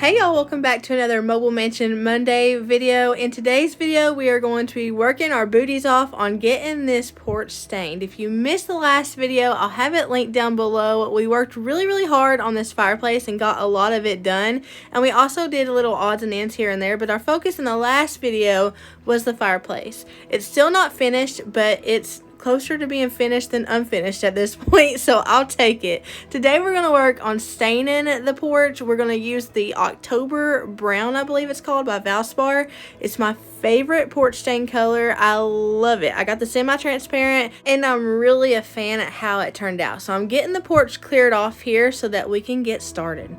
Hey y'all, welcome back to another Mobile Mansion Monday video. In today's video, we are going to be working our booties off on getting this porch stained. If you missed the last video, I'll have it linked down below. We worked really hard on this fireplace and got a lot of it done. And we also did a little odds and ends here and there, but our focus in the last video was the fireplace. It's still not finished, but it's closer to being finished than unfinished at this point, so I'll take it. Today we're going to work on staining the porch. We're going to use the October Brown, I believe it's called, by Valspar. It's my favorite porch stain color. I love it. I got the semi-transparent and I'm really a fan at how it turned out. So I'm getting the porch cleared off here so that we can get started.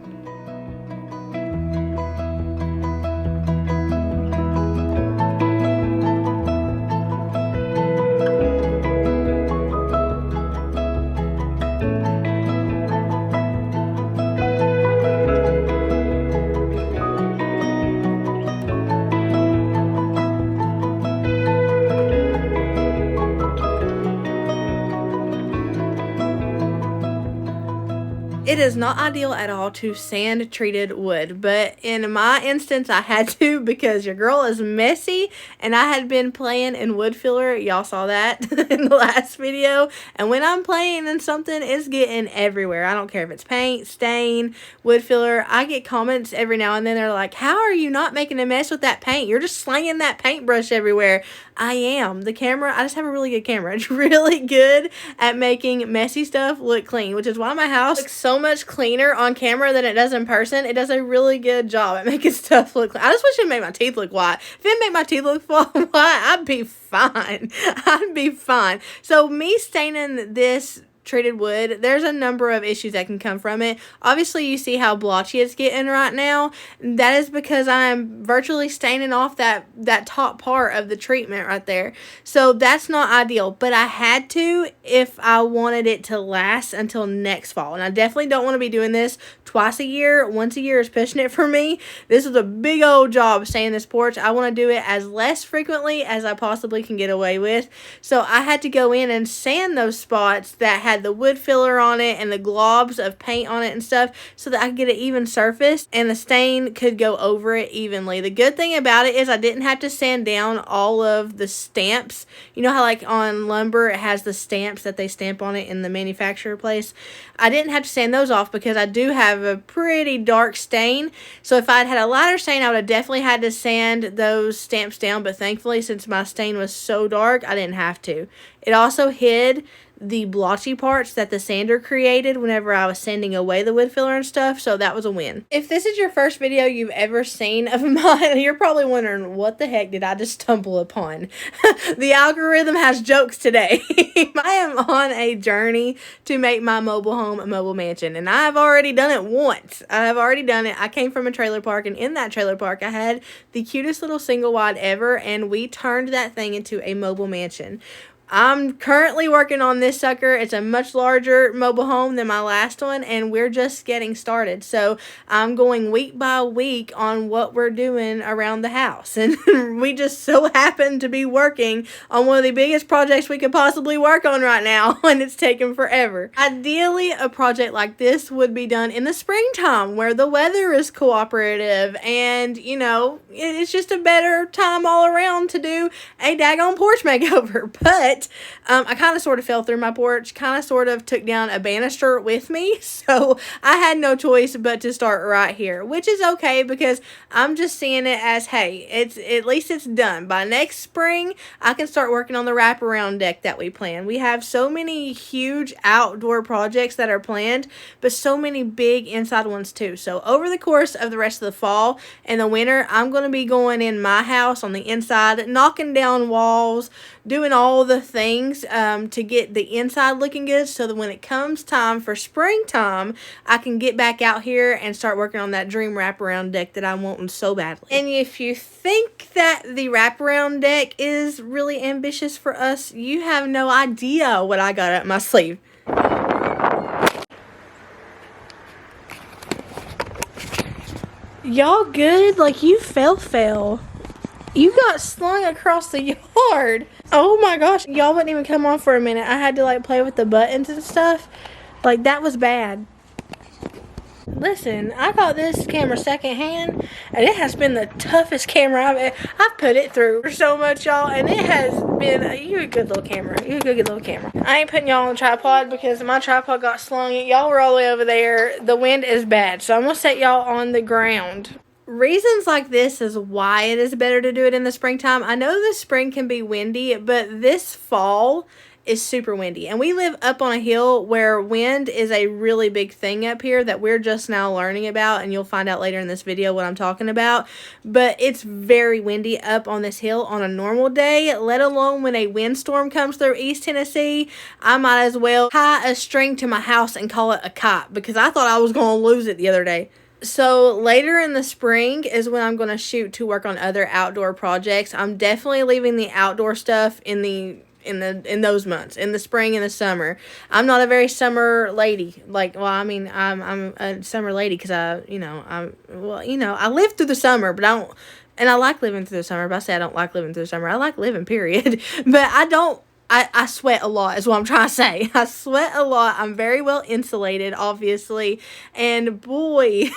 It is not ideal at all to sand treated wood, but in my instance I had to because your girl is messy and I had been playing in wood filler. Y'all saw that in the last video, and when I'm playing in something, it's getting everywhere. I don't care if it's paint, stain, wood filler. I get comments every now and then. They're like, how are you not making a mess with that paint? You're just slinging that paintbrush everywhere. I am. The camera, I just have a really good camera. It's really good at making messy stuff look clean, which is why my house looks so much cleaner on camera than it does in person. It does a really good job at making stuff look clean. I just wish it made my teeth look white. If it made my teeth look white, I'd be fine. I'd be fine. So me staining this treated wood, there's a number of issues that can come from it. Obviously, you see how blotchy it's getting right now. That is because I'm virtually staining off that top part of the treatment right there. So that's not ideal, but I had to if I wanted it to last until next fall. And I definitely don't want to be doing this twice a year. Once a year is pushing it for me. This is a big old job staining this porch. I want to do it as less frequently as I possibly can get away with. So I had to go in and sand those spots that had the wood filler on it and the globs of paint on it and stuff so that I could get an even surface and the stain could go over it evenly. The good thing about it is I didn't have to sand down all of the stamps. You know how like on lumber it has the stamps that they stamp on it in the manufacturer place? I didn't have to sand those off because I do have a pretty dark stain. So if I'd had a lighter stain, I would have definitely had to sand those stamps down, but thankfully since my stain was so dark, I didn't have to. It also hid the blotchy parts that the sander created whenever I was sanding away the wood filler and stuff, so that was a win. If this is your first video you've ever seen of mine, you're probably wondering, what the heck did I just stumble upon? The algorithm has jokes today. I am on a journey to make my mobile home a mobile mansion, and I've already done it once. I have already done it. I came from a trailer park, and in that trailer park I had the cutest little single wide ever, and we turned that thing into a mobile mansion. I'm currently working on this sucker. It's a much larger mobile home than my last one, and we're just getting started. So I'm going week by week on what we're doing around the house. And we just so happen to be working on one of the biggest projects we could possibly work on right now, and it's taken forever. Ideally, a project like this would be done in the springtime where the weather is cooperative and, you know, it's just a better time all around to do a daggone porch makeover. But I kind of sort of fell through my porch, kind of sort of took down a banister with me, so I had no choice but to start right here, which is okay because I'm just seeing it as, hey, at least it's done. By next spring, I can start working on the wraparound deck that we planned. We have so many huge outdoor projects that are planned, but so many big inside ones too. So over the course of the rest of the fall and the winter, I'm going to be going in my house on the inside, knocking down walls, doing all the things to get the inside looking good so that when it comes time for springtime, I can get back out here and start working on that dream wraparound deck that I'm wanting so badly. And if you think that the wraparound deck is really ambitious for us, you have no idea what I got up my sleeve. Y'all good? Like, you fell. You got slung across the yard. Oh my gosh. Y'all wouldn't even come on for a minute. I had to like play with the buttons and stuff. Like, that was bad. Listen, I got this camera secondhand, and it has been the toughest camera I've put it through so much, y'all, and it has been, you a good little camera. You a good little camera. I ain't putting y'all on a tripod because my tripod got slung. Y'all were all the way over there. The wind is bad, so I'm going to set y'all on the ground. Reasons like this is why it is better to do it in the springtime. I know the spring can be windy, but this fall is super windy, and we live up on a hill where wind is a really big thing up here that we're just now learning about, and you'll find out later in this video what I'm talking about. But it's very windy up on this hill on a normal day, let alone when a windstorm comes through East Tennessee. I might as well tie a string to my house and call it a kite, because I thought I was going to lose it the other day. So later in the spring is when I'm going to shoot to work on other outdoor projects. I'm definitely leaving the outdoor stuff in those months, in the spring and the summer. I'm not a very summer lady. Like, well, I mean, I'm a summer lady because I live through the summer, but I don't, and I like living through the summer, but I say I don't like living through the summer. I like living, period. But I sweat a lot is what I'm trying to say. I sweat a lot. I'm very well insulated, obviously. And boy,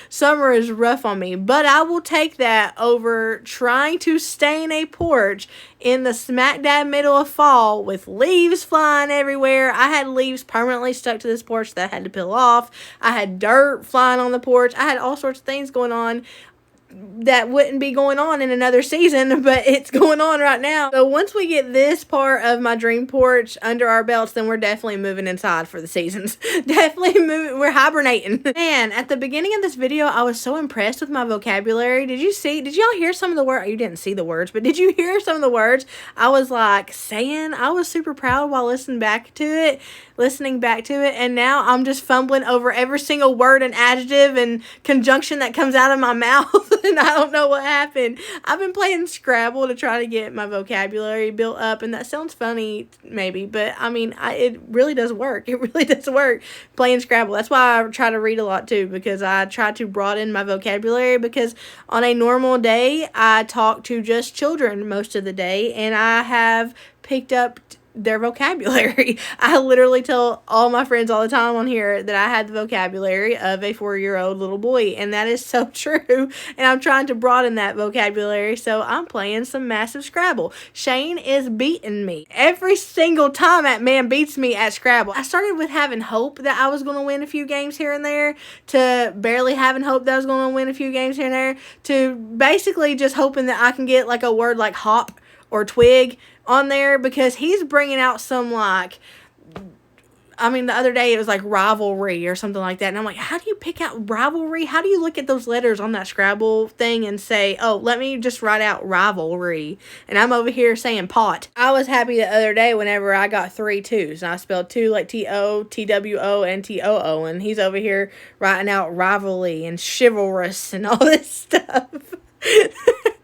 summer is rough on me. But I will take that over trying to stain a porch in the smack dab middle of fall with leaves flying everywhere. I had leaves permanently stuck to this porch that I had to peel off. I had dirt flying on the porch. I had all sorts of things going on that wouldn't be going on in another season, but it's going on right now. So once we get this part of my dream porch under our belts, then we're definitely moving inside for the seasons. Definitely moving. We're hibernating. Man, at the beginning of this video, I was so impressed with my vocabulary. Did y'all hear some of the words? You didn't see the words, but did you hear some of the words I was like saying? I was super proud while listening back to it, and now I'm just fumbling over every single word and adjective and conjunction that comes out of my mouth. And I don't know what happened. I've been playing Scrabble to try to get my vocabulary built up, and that sounds funny maybe, but I mean, it really does work. It really does work playing Scrabble. That's why I try to read a lot too, because I try to broaden my vocabulary, because on a normal day I talk to just children most of the day, and I have picked up their vocabulary. I literally tell all my friends all the time on here that I had the vocabulary of a 4-year-old little boy, and that is so true, and I'm trying to broaden that vocabulary, so I'm playing some massive Scrabble. Shane is beating me. Every single time that man beats me at Scrabble. I started with having hope that I was going to win a few games here and there, to barely having hope that I was going to win a few games here and there, to basically just hoping that I can get like a word like hop or twig on there, because he's bringing out some like, I mean, the other day it was like rivalry or something like that, and I'm like, how do you pick out rivalry? How do you look at those letters on that Scrabble thing and say, oh, let me just write out rivalry, and I'm over here saying pot. I was happy the other day whenever I got 3 2s, and I spelled two like T-O, T-W-O, and T-O-O, and he's over here writing out rivalry and chivalrous and all this stuff.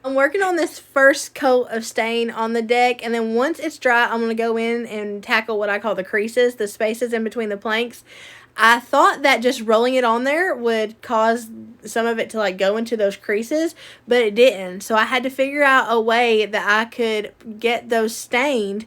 I'm working on this first coat of stain on the deck, and then once it's dry, I'm going to go in and tackle what I call the creases, the spaces in between the planks. I thought that just rolling it on there would cause some of it to like go into those creases, but it didn't. So I had to figure out a way that I could get those stained,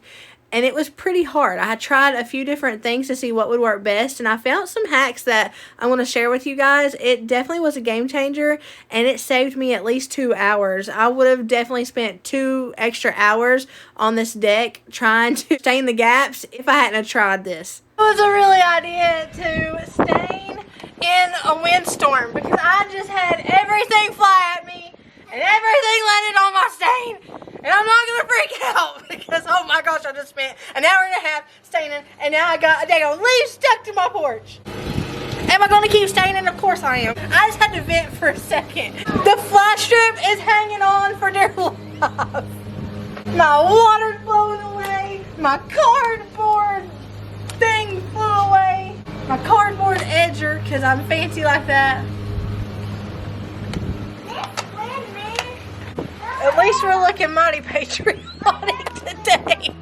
and it was pretty hard. I tried a few different things to see what would work best, and I found some hacks that I want to share with you guys. It definitely was a game changer, and it saved me at least 2 hours. I would have definitely spent 2 extra hours on this deck trying to stain the gaps if I hadn't have tried this. It was a really idea to stain in a windstorm, because I just had everything fly at me and everything landed on my stain. And I'm not going to freak out because, oh my gosh, I just spent an hour and a half staining, and now I got a daggone leaf stuck to my porch. Am I going to keep staining? Of course I am. I just had to vent for a second. The fly strip is hanging on for dear life. My water's blowing away. My cardboard thing flew away. My cardboard edger, because I'm fancy like that. At least we're looking mighty patriotic today.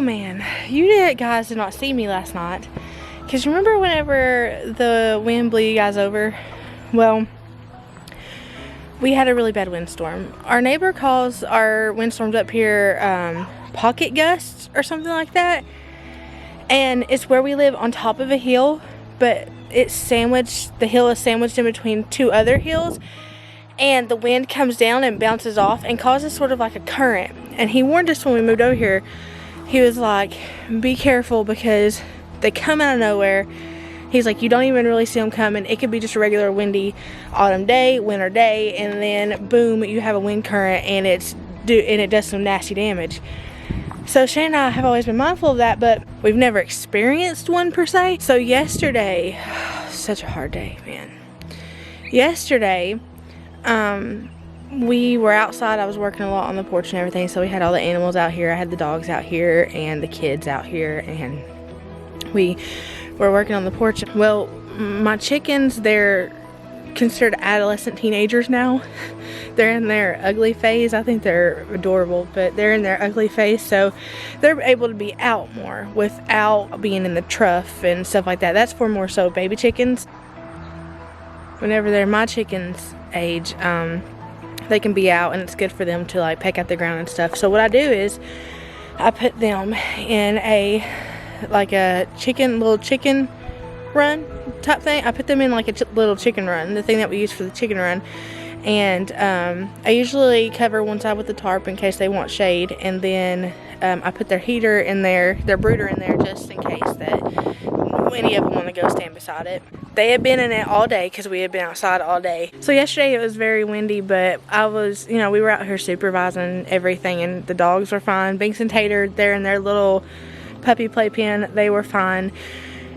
man, guys did not see me last night. Because remember whenever the wind blew you guys over? Well, we had a really bad windstorm. Our neighbor calls our windstorms up here pocket gusts or something like that. And it's where we live on top of a hill, but it's sandwiched, the hill is sandwiched in between two other hills. And the wind comes down and bounces off and causes sort of like a current. And he warned us when we moved over here. He was like, be careful because they come out of nowhere. He's like, you don't even really see them coming. It could be just a regular windy autumn day, winter day, and then boom, you have a wind current and it does some nasty damage. So Shane and I have always been mindful of that, but we've never experienced one per se. So yesterday, such a hard day, man. Yesterday, we were outside. I was working a lot on the porch and everything, so we had all the animals out here. I had the dogs out here and the kids out here, and we were working on the porch. Well, my chickens, they're considered adolescent teenagers now. They're in their ugly phase. I think they're adorable, but they're in their ugly phase, so they're able to be out more without being in the trough and stuff like that. That's for more so baby chickens. Whenever they're my chickens' age, they can be out, and it's good for them to like peck at the ground and stuff. So what I do is I put them in a little chicken run type thing. I put them in like a little chicken run, the thing that we use for the chicken run. And I usually cover one side with the tarp in case they want shade, and then I put their heater in there, their brooder in there, just in case that any of them want to go stand beside it. They had been in it all day because we had been outside all day. So yesterday it was very windy, but I was, we were out here supervising everything, and the dogs were fine. Binks and Tater, they're in their little puppy playpen, they were fine.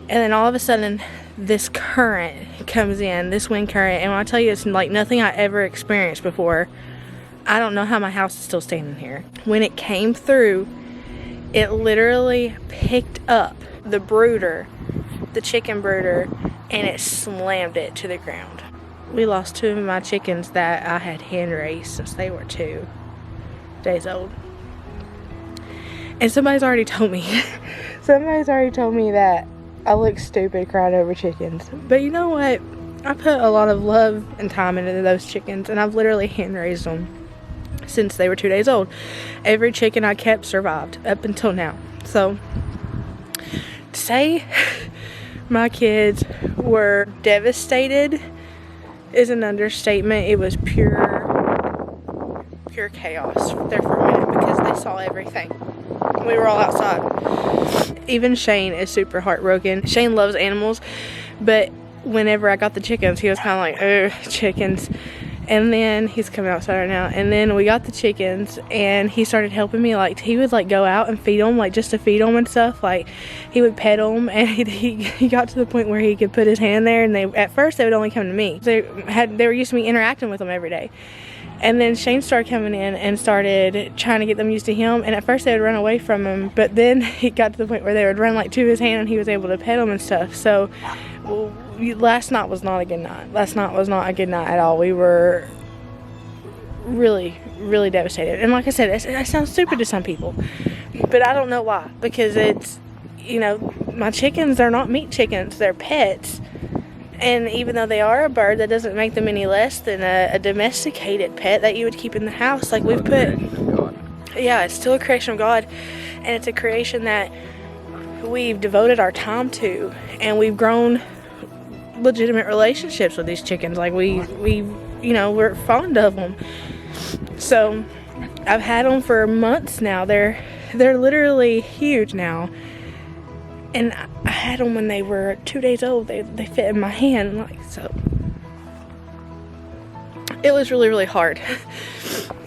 And then all of a sudden this current comes in, this wind current, and when I tell you, it's like nothing I ever experienced before. I don't know how my house is still standing here. When it came through, it literally picked up the brooder, the chicken brooder, and it slammed it to the ground. We lost 2 of my chickens that I had hand raised since they were 2 days old. And somebody's already told me that I look stupid crying over chickens. But you know what? I put a lot of love and time into those chickens, and I've literally hand raised them since they were 2 days old. Every chicken I kept survived up until now. So to say my kids were devastated is an understatement. It was pure chaos there for a minute because they saw everything. We were all outside. Even Shane is super heartbroken. Shane loves animals, but whenever I got the chickens, he was kind of like, oh, chickens. And then he's coming outside right now. And then we got the chickens, and he started helping me. Like, he would like go out and feed them, like just to feed them and stuff. Like, he would pet them, and he got to the point where he could put his hand there. And at first they would only come to me. They were used to me interacting with them every day. And then Shane started coming in and started trying to get them used to him. And at first they would run away from him, but then he got to the point where they would run like to his hand, and he was able to pet them and stuff. So last night was not a good night. Last night was not a good night at all. We were really, really devastated. And like I said, it sounds stupid to some people, but I don't know why. Because it's, my chickens, they're not meat chickens. They're pets. And even though they are a bird, that doesn't make them any less than a domesticated pet that you would keep in the house. Like we've put, yeah, it's still a creation of God. And it's a creation that we've devoted our time to. And we've grown legitimate relationships with these chickens. Like we're fond of them. So I've had them for months now. They're literally huge now. And I had them when they were 2 days old. They fit in my hand, like so. It was really, really hard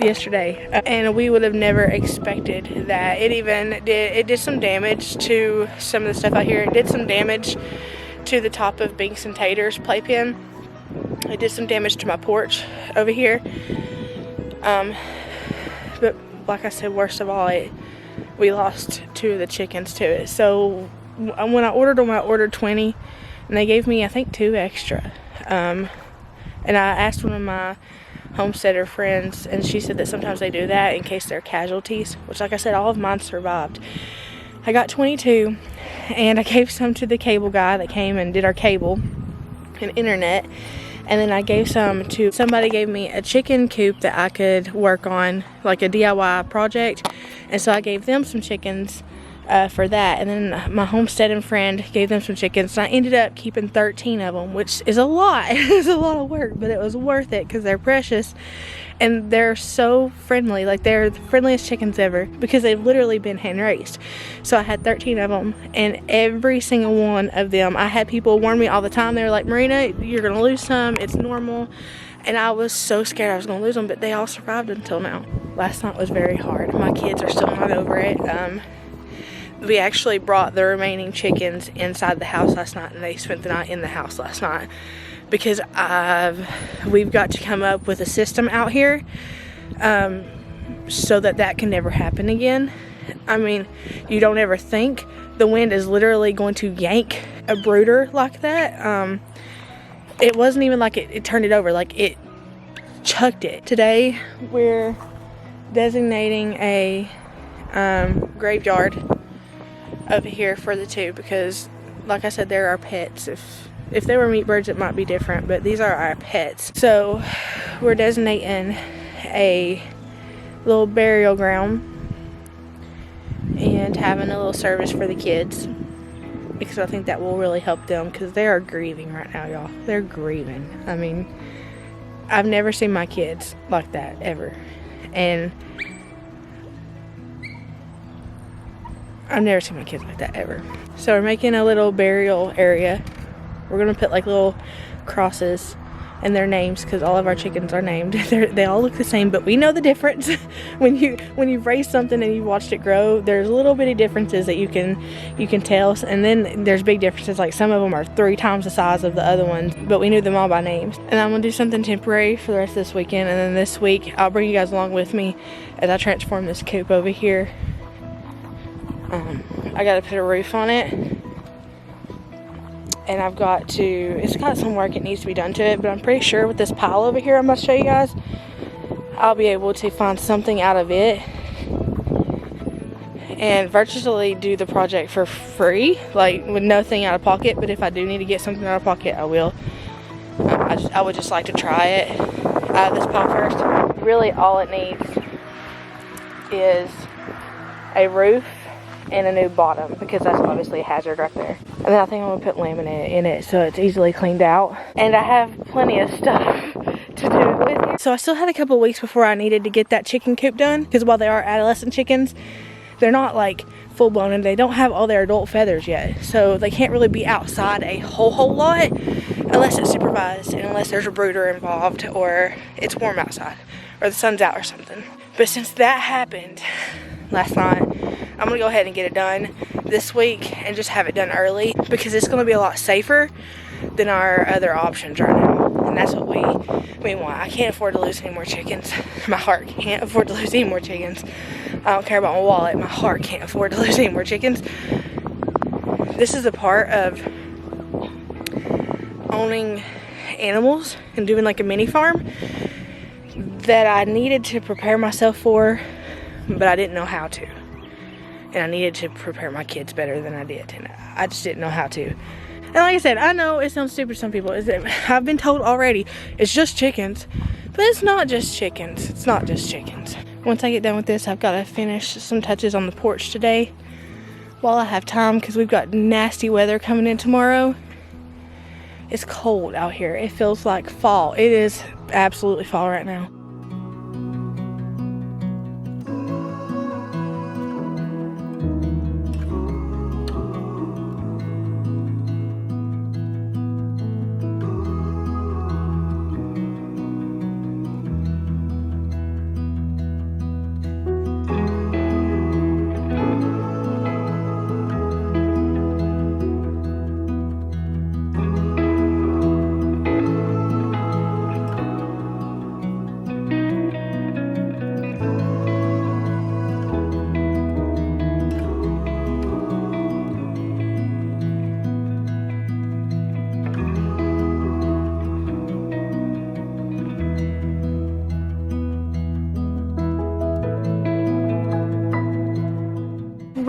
yesterday, and we would have never expected that. It did some damage to some of the stuff out here. It did some damage to the top of Binks and Tater's playpen. It did some damage to my porch over here. But like I said, worst of all, we lost 2 of the chickens to it. So when I ordered them, I ordered 20, and they gave me, I think, 2 extra. And I asked one of my homesteader friends, and she said that sometimes they do that in case they're casualties, which, like I said, all of mine survived. I got 22, and I gave some to the cable guy that came and did our cable and internet. And then I gave some to somebody. Gave me a chicken coop that I could work on, like a DIY project. And so I gave them some chickens for that. And then my homesteading friend gave them some chickens. And I ended up keeping 13 of them, which is a lot. It's a lot of work, but it was worth it because they're precious. And they're so friendly. Like, they're the friendliest chickens ever because they've literally been hand raised. So I had 13 of them, and every single one of them, I had people warn me all the time. They were like, Marina, you're gonna lose some, it's normal. And I was so scared I was gonna lose them, but they all survived until now. Last night was very hard. My kids are still not over it. We actually brought the remaining chickens inside the house last night, and they spent the night in the house last night. Because we've got to come up with a system out here so that can never happen again. I mean, you don't ever think the wind is literally going to yank a brooder like that. It wasn't even like it turned it over, like it chucked it. Today we're designating a graveyard over here for the two because, like I said, they're our pets. If they were meat birds, it might be different, but these are our pets. So we're designating a little burial ground and having a little service for the kids because I think that will really help them because they are grieving right now, y'all. They're grieving. I mean, I've never seen my kids like that ever. And I've never seen my kids like that ever. So we're making a little burial area. We're gonna put like little crosses and their names because all of our chickens are named. They all look the same, but we know the difference. when you've raised something and you've watched it grow, there's little bitty differences that you can tell. And then there's big differences, like some of them are 3 times the size of the other ones, but we knew them all by names. And I'm gonna do something temporary for the rest of this weekend, and then this week I'll bring you guys along with me as I transform this coop over here. I gotta put a roof on it. And it's got some work it needs to be done to it, but I'm pretty sure with this pile over here I'm going to show you guys, I'll be able to find something out of it and virtually do the project for free, like with nothing out of pocket. But if I do need to get something out of pocket, I will. I would just like to try it out of this pile first. Really all it needs is a roof and a new bottom because that's obviously a hazard right there. And then I think I'm gonna put laminate in it so it's easily cleaned out. And I have plenty of stuff to do with it. So I still had a couple weeks before I needed to get that chicken coop done because while they are adolescent chickens, they're not like full blown and they don't have all their adult feathers yet. So they can't really be outside a whole lot unless it's supervised and unless there's a brooder involved or it's warm outside or the sun's out or something. But since that happened last night, I'm gonna go ahead and get it done this week and just have it done early because it's gonna be a lot safer than our other options right now. And that's what we want. I can't afford to lose any more chickens. My heart can't afford to lose any more chickens. I don't care about my wallet. My heart can't afford to lose any more chickens. This is a part of owning animals and doing like a mini farm that I needed to prepare myself for, but I didn't know how to. And I needed to prepare my kids better than I did. And I just didn't know how to. And like I said, I know it sounds stupid to some people. I've been told already, it's just chickens. But it's not just chickens. It's not just chickens. Once I get done with this, I've got to finish some touches on the porch today while I have time because we've got nasty weather coming in tomorrow. It's cold out here. It feels like fall. It is absolutely fall right now.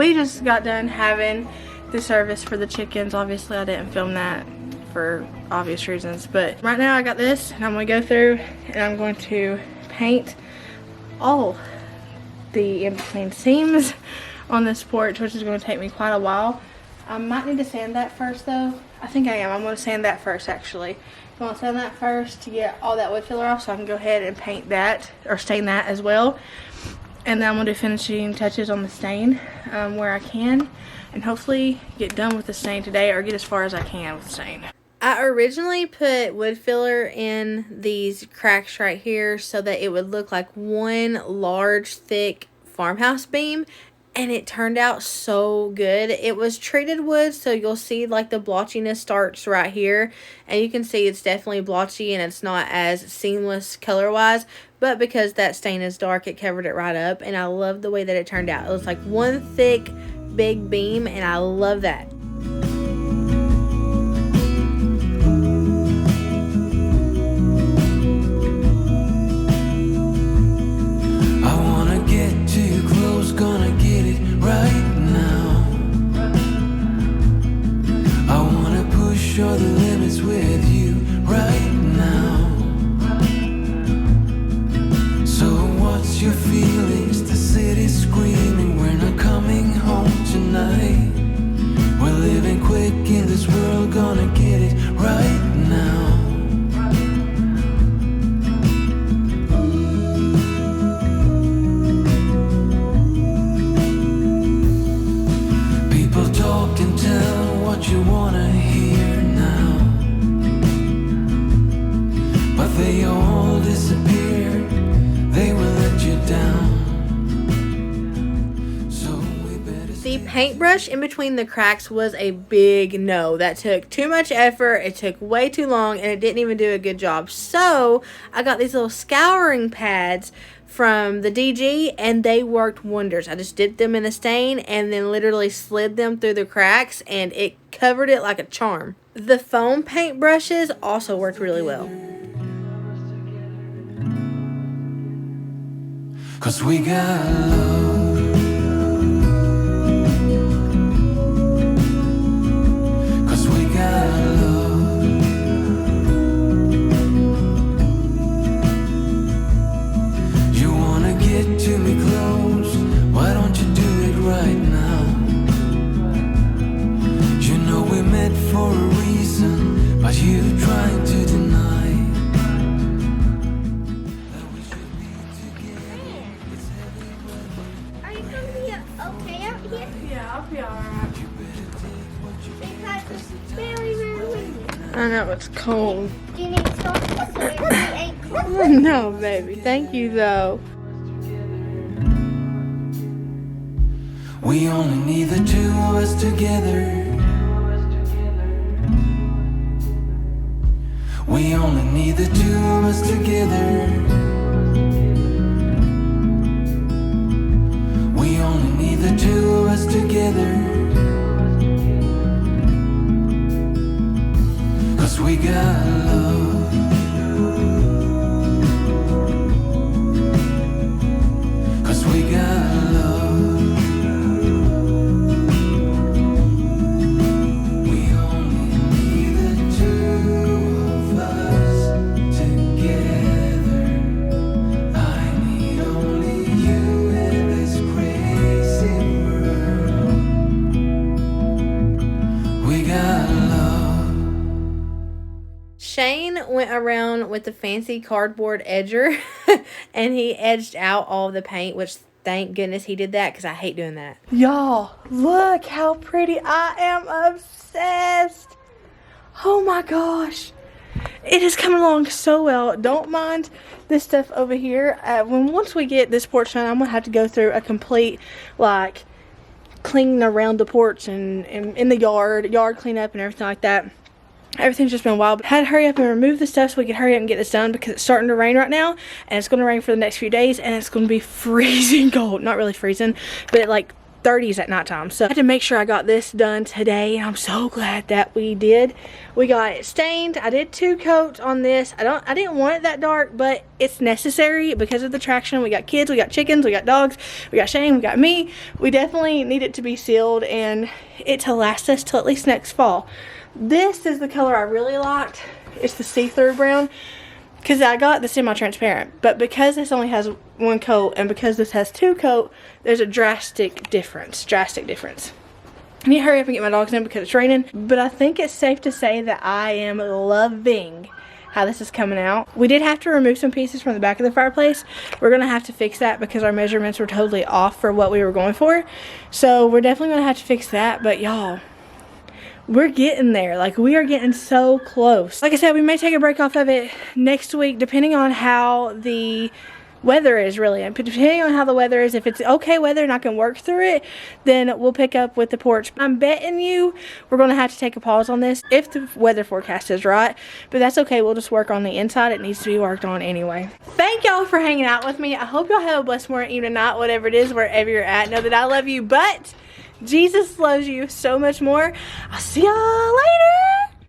we just got done having the service for the chickens. Obviously I didn't film that for obvious reasons, but right now I got this and I'm going to go through and I'm going to paint all the in-between seams on this porch, which is going to take me quite a while. I might need to sand that first though. I think I am. I'm going to sand that first actually. I'm going to sand that first to get all that wood filler off so I can go ahead and paint that or stain that as well. And then I'm going to do finishing touches on the stain where I can, and hopefully get done with the stain today or get as far as I can with the stain. I originally put wood filler in these cracks right here so that it would look like one large thick farmhouse beam, and it turned out so good. It was treated wood, so you'll see like the blotchiness starts right here, and you can see it's definitely blotchy and it's not as seamless color wise, but because that stain is dark, it covered it right up, and I love the way that it turned out. It was like one thick big beam, and I love that. Gonna get it right now. I wanna push all the limits with you right now. So what's your feelings? The city's screaming, we're not coming home tonight. We're living quick in this world, gonna get it right now. You wanna hear now, but they all disappeared, they will let you down. So we better. The paintbrush in between the cracks was a big no. That took too much effort, it took way too long, and it didn't even do a good job. So I got these little scouring pads from the DG, and they worked wonders. I just dipped them in the stain and then literally slid them through the cracks, and it covered it like a charm. The foam paint brushes also worked really well. 'Cause we got love. 'Cause we got love. Get to me close, why don't you do it right now? You know we met for a reason, but you trying to deny that we should be together. Are you gonna be okay out here? Yeah, I'll be alright. Because it's very, very windy. I know it's cold. Do you need socks so it ain't cold? No, baby. Thank you, though. We only need the two of us together. We only need the two of us together. We only need the two of us together. 'Cause we got love. 'Cause we got love. Shane went around with the fancy cardboard edger and he edged out all the paint, which thank goodness he did that because I hate doing that. Y'all, look how pretty. I am obsessed. Oh my gosh. It is coming along so well. Don't mind this stuff over here. Once we get this porch done, I'm going to have to go through a complete, like, cleaning around the porch and in the yard cleanup and everything like that. Everything's just been wild, but I had to hurry up and remove the stuff so we could hurry up and get this done because it's starting to rain right now, and it's going to rain for the next few days, and it's going to be freezing cold. Not really freezing, but like 30s at nighttime. So I had to make sure I got this done today, and I'm so glad that we did. We got it stained. I did 2 coats on this. I didn't want it that dark, but it's necessary because of the traction. We got kids, we got chickens, we got dogs, we got Shane, we got me. We definitely need it to be sealed and it to last us till at least next fall. This is the color I really liked. It's the see-through brown, because I got the semi-transparent, but because this only has 1 coat and because this has 2 coat, there's a drastic difference. I need to hurry up and get my dogs in because it's raining, but I think it's safe to say that I am loving how this is coming out. We did have to remove some pieces from the back of the fireplace. We're gonna have to fix that because our measurements were totally off for what we were going for. So we're definitely gonna have to fix that, but y'all, we're getting there. Like, we are getting so close. Like I said, we may take a break off of it next week depending on how the weather is, really. And depending on how the weather is, if it's okay weather and I can work through it, then we'll pick up with the porch. I'm betting you we're going to have to take a pause on this if the weather forecast is right, but that's okay. We'll just work on the inside. It needs to be worked on anyway. Thank y'all for hanging out with me. I hope y'all have a blessed morning, evening, night, whatever it is, wherever you're at. Know that I love you, but Jesus loves you so much more. I'll see y'all later.